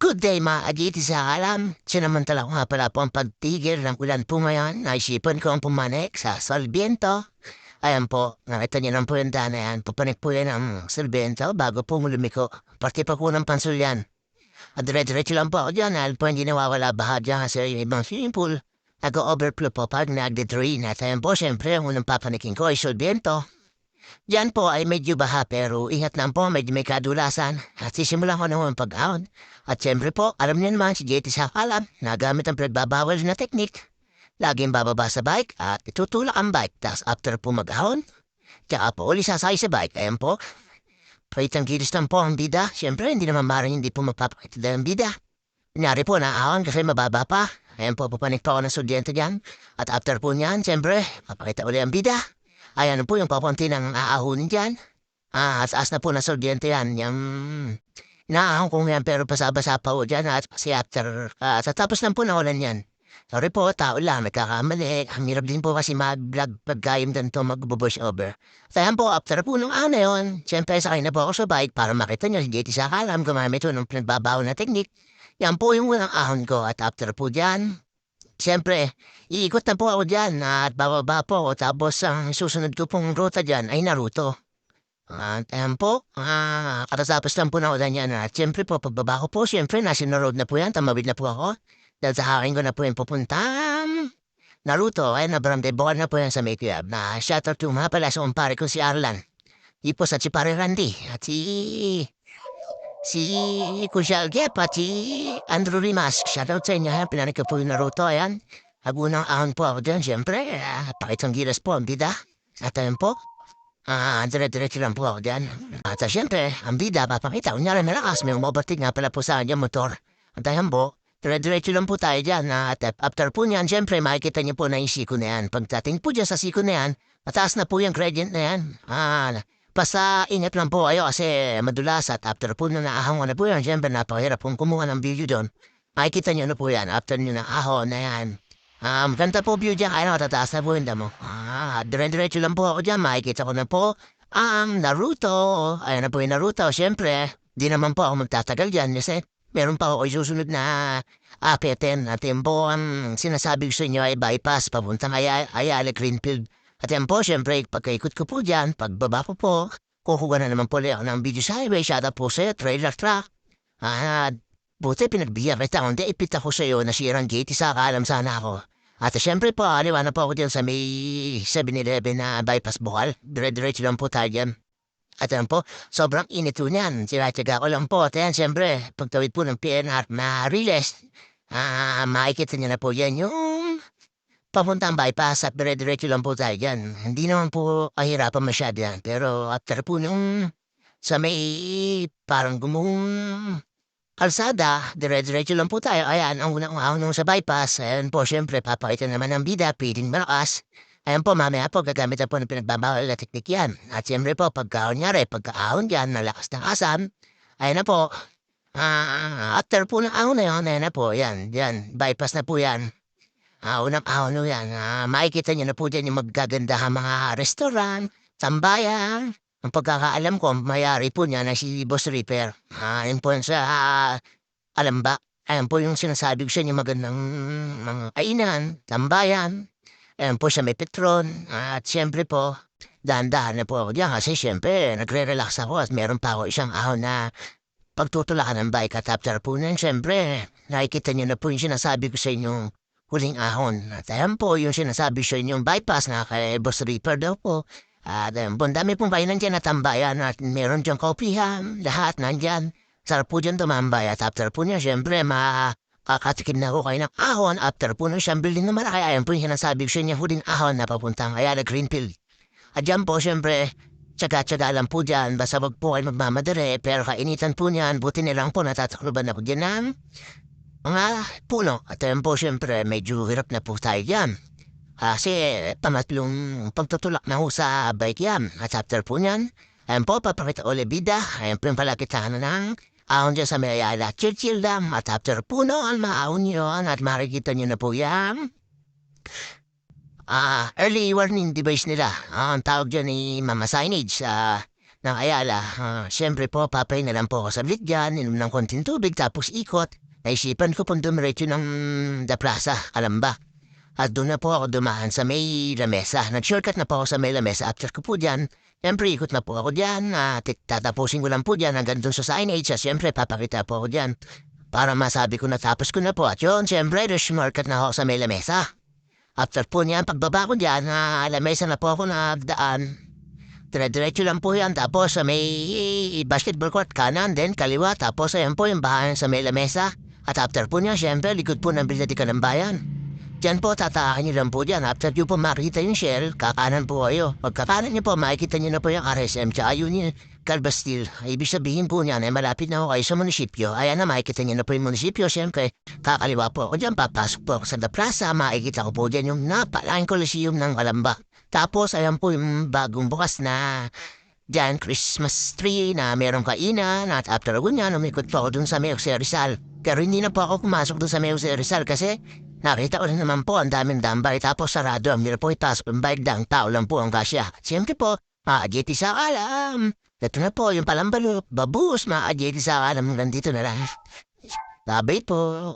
Good day mga agiti sa alam. Sinamantala ko nga pala po ang pagtigil ng ulan po ngayon. Naisipan ko ang pumanik sa solbyento. Ayan po, nakita niyo lang po yung daan na yan. Pupanik po yan ang solbyento bago po lumiko. Parte pa po ng pansulyan. At dire-diretso lang po ako dyan. Alam po hindi nawawala baha dyan kasi yung ibang swimming pool. Nag-overflow po pag nagde-drain. At ayan po, syempre, ang unang papanikin ko ay solbyento. Diyan po ay medyo baha pero ingat lang po, medyo may kadulasan. At sisimulan ko naman pag-ahon. At siyempre po, alam niyo naman si JT sa kalam, nagamit ang pinagbabawal na teknik. Laging bababa sa bike at itutulak ang bike. Tapos after po mag-ahon, tsaka po uli sasay sa bike. Ayan po, pahitang gilis lang po ang bida. Siyempre, hindi naman maring hindi po mapapakita ang bida. Kunyari po, naahon kasi mababa pa. Ayan po, pupanik pa ako ng sudyente dyan. At after po niyan, siyempre, papakita uli ang bida. Ayan po yung papunti ng aahunin dyan. As na po na sudyente yan. Yung inaahon ko yan pero pasabasa pa po dyan. At kasi after, sa tapos lang po nawalan yan. Sorry po, tao lang, nagkakamali. Ang hirap din po kasi mag-vlog pagkayim din to mag-bubush over. So ayan po, after po nung ano yun, siyempre sakay na po ako sa bike para makita nyo si JT sa kalam gumamit po ng pinagbabaw na teknik. Yan po yung unang ahon ko at after po dyan, siyempre, iikot na po ako dyan at bababa po ako tapos ang susunod ko pong ruta dyan ay Naruto. At ayan po, katatapos lang po na ako dyan at siyempre po pagbaba ko po, siyempre national road na po yan, tamawid na po ako. Dahil sa akin ko na po yung pupuntang Naruto, ay nabaramde buwan na po yan sa Mayclub na shoutout to mga pala sa umpare ko si Arlan. Di po sa si Pare Randy at si Kuya Algep at si Andrew Rimas. Shoutout sa inyo, ha? Pinanik ko po yung Naruto, ayan. Agunang ahon po ako dyan, siyempre. Pakitang gilas po ang bida. At ayan po. Dire-diretso lang po ako dyan. At siyempre, ang bida, papakita. Kunyari, malakas, may umovertake nga pala po sa kanya motor. At ayan po, dire-diretso lang po tayo dyan. At after po niyan, siyempre, makikita niyo po na yung siko na yan. Pagdating po dyan sa siko na yan, mataas na po yung gradient na yan. Basta ingat lang po kayo kasi madulas at after po na naahon na po yan, siyempre napakahirap kung kumuha ng video doon. Makikita nyo na po yan after nyo na ahon na yan. Ganda po view dyan, kaya matataas na po yung damo. Dire-diretso lang po ako dyan, makikita ko na po ang Naruto. Ayan na po yung Naruto, siyempre. Di naman po ako magtatagal dyan kasi meron pa ako susunod na apetin. At yun po ang sinasabi ko sa inyo ay bypass papuntang Ayala Greenfield. At yan po, siyempre, pagkaikot ko po dyan, pagbaba ko po, kukuha na naman po ako ng video sa highway, shout out po sa'yo, trailer truck. Buti pinagbigyan kita, hindi ipit ako sa'yo, nasirang gate, isa kaalam sana ako. At siyempre po, aliwan na po ako dyan sa may 7-Eleven na bypass Bukal. Dire-diretso lang po tayo dyan. At yan po, sobrang init po niyan. Sila-tsaga ko lang po. At yan, siyempre, pagtawid po ng PNR na Riles, makikita niyo na po yan yung papuntang bypass at dire-diretso lang po tayo dyan. Hindi naman po kahirapan masyado yan. Pero after po nung sa may parang kalsada, dire-diretso lang po tayo. Ayan, ang unang ahon nung sa bypass. Ayan po, syempre, papakita naman ng bida, piling malakas. Ayan po, mamaya po, gagamit na po ng pinagbabawal na teknik yan. At siyempre po, pagka-ahon dyan, malakas ng asam. Ayan na po. After po ng ahon na yun, ayan na po, yan, bypass na po yan. Unang ahon nyo yan. Makikita nyo na po dyan yung magagandahang mga restaurant, tambayan. Ang pagkakaalam ko, mayari po niya na si Boss Reaper. Yun po yun sa Alamba. Ayan po yung sinasabi ko sa inyo magandang mga kainan, tambayan. Ayan po sa may Petron. At siyempre po, dahan-dahan na po ako dyan kasi siyempre nagre-relax ako at meron pa ako isang ahon na pagtutulakan ng bike at after po nun, siyempre, nakikita nyo na po yung sinasabi ko sa inyo huling ahon. At ayan po yung sinasabi sa inyong bypass na kay Boss Reaper daw po. At ayan po, dami pong bayan nandiyan na tambayan at meron dyan kopihan, lahat nandyan. Sarap po dyan tumambay at after po niya, syempre, makakatikim na ako kayo ng ahon. After po nung siyang building na malaki, ayan po yung sinasabi ko sa inyo huling ahon na papuntang Ayala Greenfield. At dyan po, syempre, tsaga-tsaga lang po dyan, basta wag po kayo magmamadali, pero kainitan po niyan, buti nilang po natatakluban na po dyan ng mga puno. At ayan po, siyempre, medyo hirap na po tayo dyan. Kasi pamatlong pagtutulak na ho sa bike yan. At after po niyan, ayan po, papakita ulit bida. Ayan po yung palakitaan ng ahon dyan sa may Ayala. Chill-chill lang. At after po noon, maahon yun. At makikita nyo na po yan. Early warning device nila. Ang tawag dyan ni Mama Signage. ng Ayala. Siyempre po, papay na lang po ako sa dyan, inom ng konting tubig, tapos ikot. Naisipan ko pong dumiretso ng The Plaza, Kalamba. At doon na po ako dumaan sa may lamesa. Nag-shortcut na po ako sa may lamesa. After ko po dyan, siyempre ikot na po ako dyan. Tatapusin ko lang po dyan hanggang doon sa signage. Siyempre papakita po ako dyan. Para masabi ko natapos ko na po. At yun, siyempre, shortcut na ako sa may lamesa. After po niyan, pagbaba ko dyan, lamesa na po ako nagdaan. Dire-diretso lang po yan. Tapos sa may basketball court, kanan, then kaliwa. Tapos ayan po yung bahayan sa may lamesa. At after po niya, siyempre, likod po ng Biblioteca ng Bayan. Diyan po, tataakin niyo lang po dyan. After niyo po makita yung shell, kakanan po kayo. Pagkakanan niyo po, makikita niyo na po yung RSM tsaka yun yung Calbastil. Ibig sabihin po niyan, malapit na ako kayo sa munisipyo. Ayan na, makikita niyo na po yung munisipyo. Siyempre, kakaliwa po ako dyan. Papasok po ako sa The Plaza. Makikita ko po dyan yung napalaking Coliseum ng Kalamba. Tapos, ayan po yung bagong bukas na dyan, Christmas tree na merong kainan. At after ko niyan, umikot po ako dun sa May Jose Rizal. Pero hindi na po ako pumasok dun sa May Jose Rizal kasi nakita ko rin naman po ang daming dambay tapos sarado ang mira po itasok ng bayad ng tao lang po ang kasya. Siyempre po, maajiti sa alam. Ito na po yung palambalok, babus, maajiti sa alam, nandito na lang. Labay po.